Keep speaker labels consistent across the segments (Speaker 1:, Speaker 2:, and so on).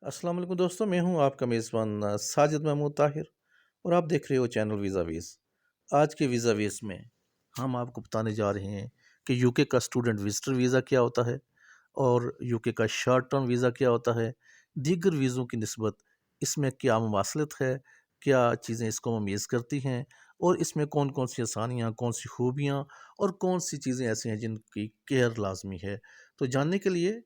Speaker 1: अस्सलाम वालेकुम दोस्तों, मैं हूं आपका मेज़बान साजिद महमूद ताहिर और आप देख रहे हो चैनल वीज़ा वीज़। आज के वीज़ा वीज़ में हम आपको बताने जा रहे हैं कि यूके का स्टूडेंट विज़िटर वीज़ा क्या होता है और यूके का शॉर्ट टर्म वीज़ा क्या होता है, दीगर वीज़ों की निस्बत इसमें क्या मुमासलत है, क्या चीज़ें इसको मुमय्यज़ करती हैं और इसमें कौन-कौन सी आसानियाँ, कौन सी खूबियाँ और कौन सी चीज़ें ऐसी हैं जिनकी केयर लाज़मी है। तो जानने के लिए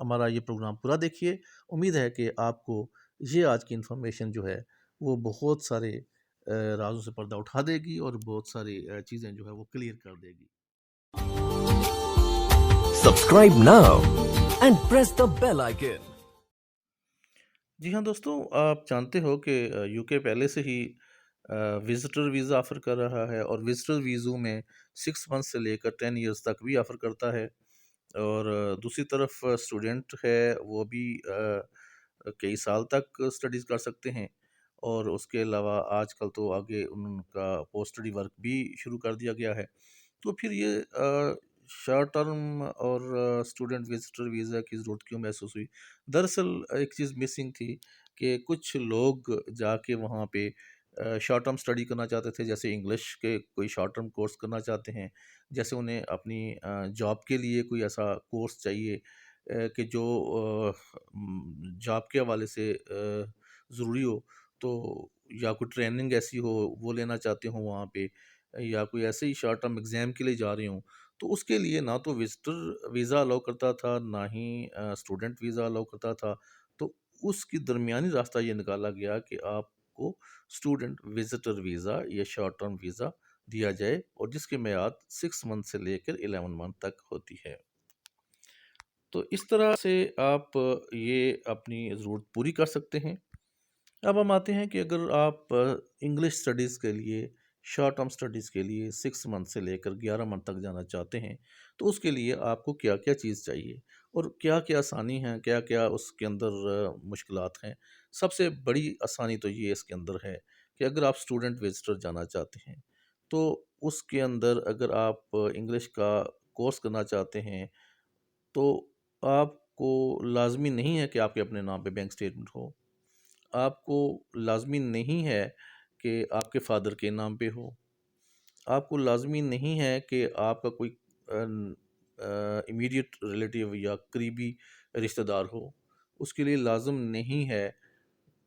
Speaker 1: हमारा ये प्रोग्राम पूरा देखिए। उम्मीद है कि आपको ये आज की इन्फॉर्मेशन जो है वो बहुत सारे राज़ों से पर्दा उठा देगी और बहुत सारी चीज़ें जो है वो क्लियर कर देगी।
Speaker 2: Subscribe now and press the bell icon.
Speaker 1: जी हाँ दोस्तों, आप जानते हो कि यूके पहले से ही विज़िटर वीज़ा ऑफ़र कर रहा है और विज़िटर वीज़ों में 6 मंथ से लेकर 10 इयर्स तक भी ऑफ़र करता है। और दूसरी तरफ स्टूडेंट है वो भी कई साल तक स्टडीज़ कर सकते हैं और उसके अलावा आजकल तो आगे उनका पोस्ट स्टडी वर्क भी शुरू कर दिया गया है। तो फिर ये शॉर्ट टर्म और स्टूडेंट विजिटर वीज़ा की ज़रूरत क्यों महसूस हुई? दरअसल एक चीज़ मिसिंग थी कि कुछ लोग जाके वहाँ पे शॉर्ट टर्म स्टडी करना चाहते थे, जैसे इंग्लिश के कोई शॉर्ट टर्म कोर्स करना चाहते हैं, जैसे उन्हें अपनी जॉब के लिए कोई ऐसा कोर्स चाहिए कि जो जॉब के हवाले से ज़रूरी हो, तो या कोई ट्रेनिंग ऐसी हो वो लेना चाहते हो वहाँ पे, या कोई ऐसे ही शॉर्ट टर्म एग्ज़ाम के लिए जा रहे हों, तो उसके लिए ना तो विज़िटर वीज़ा अलाउ करता था, ना ही स्टूडेंट वीज़ा अलाउ करता था। तो उसकी दरमियानी रास्ता ये निकाला गया कि आपको स्टूडेंट विज़िटर वीज़ा या शॉर्ट टर्म वीज़ा दिया जाए और जिसकी मियाद 6 मंथ से लेकर 11 मंथ तक होती है। तो इस तरह से आप ये अपनी ज़रूरत पूरी कर सकते हैं। अब हम आते हैं कि अगर आप इंग्लिश स्टडीज़ के लिए, शॉर्ट टर्म स्टडीज़ के लिए 6 मंथ से लेकर 11 मंथ तक जाना चाहते हैं, तो उसके लिए आपको क्या-क्या चीज़ चाहिए और क्या-क्या आसानी है, क्या-क्या उसके अंदर मुश्किलात हैं। सबसे बड़ी आसानी तो ये इसके अंदर है कि अगर आप स्टूडेंट विज़िटर जाना चाहते हैं, तो उसके अंदर अगर आप इंग्लिश का कोर्स करना चाहते हैं, तो आपको लाज़मी नहीं है कि आपके अपने नाम पे बैंक स्टेटमेंट हो। आपको लाज़मी नहीं है कि आपके फ़ादर के नाम पे हो। आपको लाज़मी नहीं है कि आपका कोई इमीडिएट रिलेटिव या करीबी रिश्तेदार हो। उसके लिए लाज़िम नहीं है,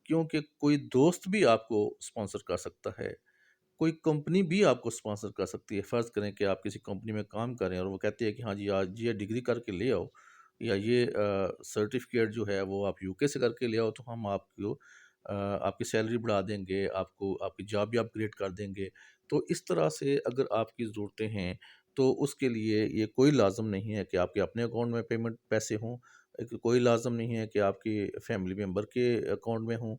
Speaker 1: क्योंकि कोई दोस्त भी आपको स्पॉन्सर कर सकता है। कोई कंपनी भी आपको स्पॉन्सर कर सकती है। फ़र्ज़ करें कि आप किसी कंपनी में काम कर रहे हैं और वो कहती है कि हाँ जी, आज ये डिग्री करके ले आओ, या ये सर्टिफ़िकेट जो है वो आप यूके से करके ले आओ, तो हम आपको आपकी सैलरी बढ़ा देंगे, आपको आपकी जॉब भी अपग्रेड कर देंगे। तो इस तरह से अगर आपकी ज़रूरतें हैं, तो उसके लिए ये कोई लाज़िम नहीं है कि आपके अपने अकाउंट में पेमेंट पैसे हों, कोई लाज़िम नहीं है कि आपकी फैमिली मेंबर के अकाउंट में हों।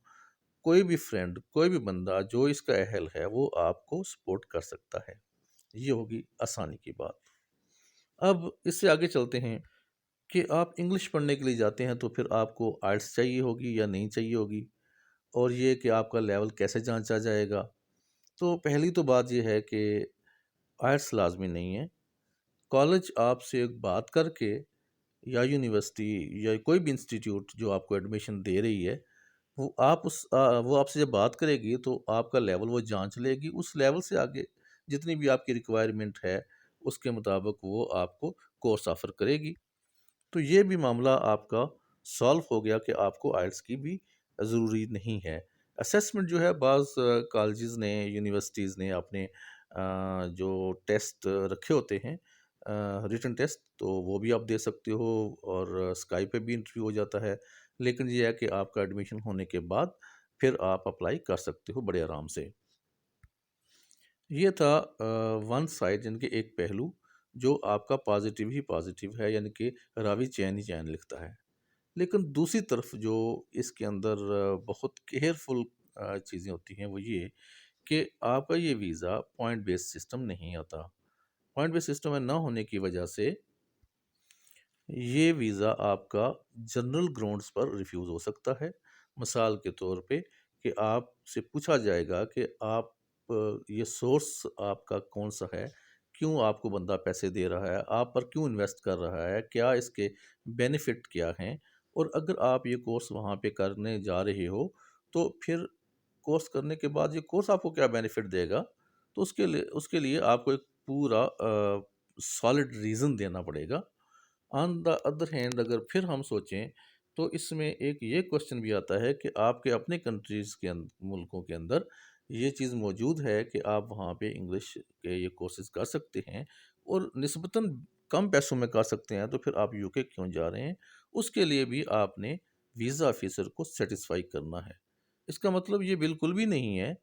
Speaker 1: कोई भी फ्रेंड, कोई भी बंदा जो इसका अहल है, वो आपको सपोर्ट कर सकता है। ये होगी आसानी की बात। अब इससे आगे चलते हैं कि आप इंग्लिश पढ़ने के लिए जाते हैं, तो फिर आपको आइल्स चाहिए होगी या नहीं चाहिए होगी, और ये कि आपका लेवल कैसे जाँचा जाएगा। तो पहली तो बात ये है कि आइल्स लाज़मी नहीं है। कॉलेज आपसे बात करके, या यूनिवर्सिटी या कोई भी इंस्टीट्यूट जो आपको एडमिशन दे रही है, वो आपसे जब बात करेगी तो आपका लेवल वो जांच लेगी। उस लेवल से आगे जितनी भी आपकी रिक्वायरमेंट है, उसके मुताबिक वो आपको कोर्स ऑफ़र करेगी। तो ये भी मामला आपका सॉल्व हो गया कि आपको आइल्स की भी ज़रूरी नहीं है। असेसमेंट जो है, बाज़ कॉलेजेस ने, यूनिवर्सिटीज़ ने अपने जो टेस्ट रखे होते हैं, रिटन टेस्ट, तो वो भी आप दे सकते हो और स्काई पे भी इंटरव्यू हो जाता है। लेकिन ये है कि आपका एडमिशन होने के बाद फिर आप अप्लाई कर सकते हो बड़े आराम से। ये था वन साइड, यानी कि एक पहलू जो आपका पॉजिटिव ही पॉजिटिव है, यानी कि रावी चैन ही चैन लिखता है। लेकिन दूसरी तरफ जो इसके अंदर बहुत केयरफुल चीज़ें होती हैं, वो ये कि आपका ये वीज़ा पॉइंट बेस्ड सिस्टम नहीं आता। पॉइंट बेस्ड सिस्टम में ना होने की वजह से ये वीज़ा आपका जनरल ग्राउंड्स पर रिफ्यूज़ हो सकता है। मिसाल के तौर पे कि आपसे पूछा जाएगा कि आप ये सोर्स आपका कौन-सा है? क्यों आपको बंदा पैसे दे रहा है? आप पर क्यों इन्वेस्ट कर रहा है? क्या इसके बेनिफिट क्या हैं? اور اگر آپ یہ کورس وہاں پہ کرنے جا رہے ہو تو پھر کورس کرنے کے بعد یہ کورس آپ کو کیا بینیفٹ دے گا، تو اس کے لیے آپ کو ایک پورا سالڈ ریزن دینا پڑے گا۔ آن دا ادر ہینڈ اگر پھر ہم سوچیں تو اس میں ایک یہ کوشچن بھی آتا ہے کہ آپ کے اپنے کنٹریز کے ملکوں کے اندر یہ چیز موجود ہے کہ آپ وہاں پہ انگلش کے یہ کورسز کر سکتے ہیں اور نسبتاً کم پیسوں میں کر سکتے ہیں، تو پھر آپ یو کے کیوں جا رہے ہیں؟ اس کے لیے بھی آپ نے ویزا آفیسر کو سیٹسفائی کرنا ہے۔ اس کا مطلب یہ بالکل بھی نہیں ہے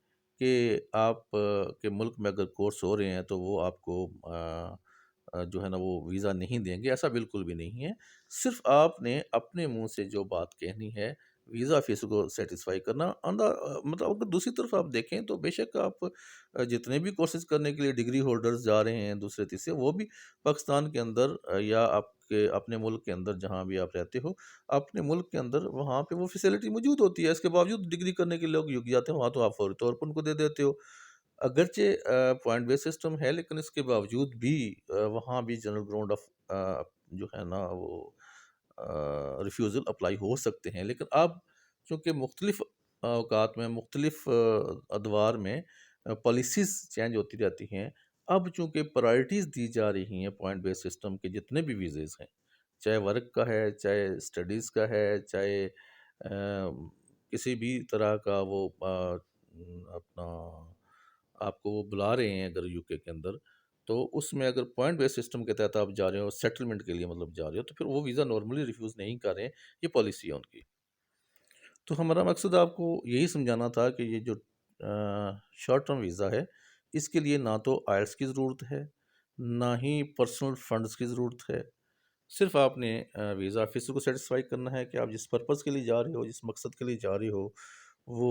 Speaker 1: کہ آپ کے ملک میں اگر کورس ہو رہے ہیں تو وہ آپ کو جو ہے نا وہ ویزا نہیں دیں گے، ایسا بالکل بھی نہیں ہے۔ صرف آپ نے اپنے منہ سے جو بات کہنی ہے، ویزا آفیسر کو سیٹسفائی کرنا۔ مطلب اگر دوسری طرف آپ دیکھیں تو بے شک آپ جتنے بھی کورسز کرنے کے لیے ڈگری ہولڈرز جا رہے ہیں دوسرے تیسرے، وہ بھی پاکستان کے اندر یا آپ کے اپنے ملک کے اندر جہاں بھی آپ رہتے ہو، اپنے ملک کے اندر وہاں پہ وہ فیسلٹی موجود ہوتی ہے۔ اس کے باوجود ڈگری کرنے کے لوگ یوگ جاتے ہیں وہاں، تو آپ فوری طور پر ان کو دے دیتے ہو۔ اگرچہ پوائنٹ بیس سسٹم ہے، لیکن اس کے باوجود بھی وہاں بھی جنرل گراؤنڈ آف جو ہے نا وہ ریفیوزل اپلائی ہو سکتے ہیں۔ لیکن اب چونکہ مختلف اوقات میں مختلف ادوار میں پالیسیز چینج ہوتی رہتی ہیں، اب چونکہ پرائرٹیز دی جا رہی ہیں پوائنٹ بیس سسٹم کے جتنے بھی ویزیز ہیں، چاہے ورک کا ہے، چاہے اسٹڈیز کا ہے، چاہے کسی بھی طرح کا وہ اپنا آپ کو وہ بلا رہے ہیں اگر یو کے اندر، تو اس میں اگر پوائنٹ بیس سسٹم کے تحت آپ جا رہے ہو سیٹلمنٹ کے لیے مطلب جا رہے ہو، تو پھر وہ ویزا نارملی ریفیوز نہیں کر رہے ہیں، یہ پالیسی ہے ان کی۔ تو ہمارا مقصد آپ کو یہی سمجھانا تھا کہ یہ جو شارٹ ٹرم ویزا ہے، اس کے لیے نہ تو آئلٹس کی ضرورت ہے، نہ ہی پرسنل فنڈز کی ضرورت ہے۔ صرف آپ نے ویزا آفیسر کو سیٹسفائی کرنا ہے کہ آپ جس پرپز کے لیے جا رہے ہو، جس مقصد کے لیے جا رہے ہو، وہ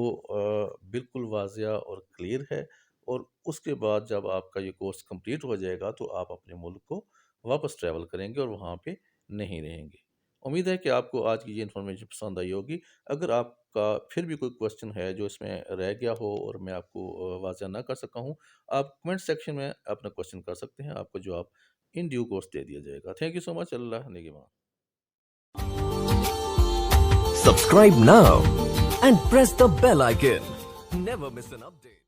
Speaker 1: بالکل واضح اور کلیئر ہے، اور اس کے بعد جب آپ کا یہ کورس کمپلیٹ ہو جائے گا تو آپ اپنے ملک کو واپس ٹریول کریں گے اور وہاں پہ نہیں رہیں گے۔ امید ہے کہ آپ کو آج کی یہ انفارمیشن پسند آئی ہوگی۔ اگر آپ کا پھر بھی کوئی کوشچن ہے جو اس میں رہ گیا ہو اور میں آپ کو واضح نہ کر سکا ہوں، آپ کمنٹ سیکشن میں اپنا کوشچن کر سکتے ہیں، آپ کو جواب ان ڈیو کورس دے دیا جائے گا۔ تھینک یو سو مچ۔ اللہ نگہبان۔
Speaker 2: Subscribe now and press the bell icon. Never miss an update.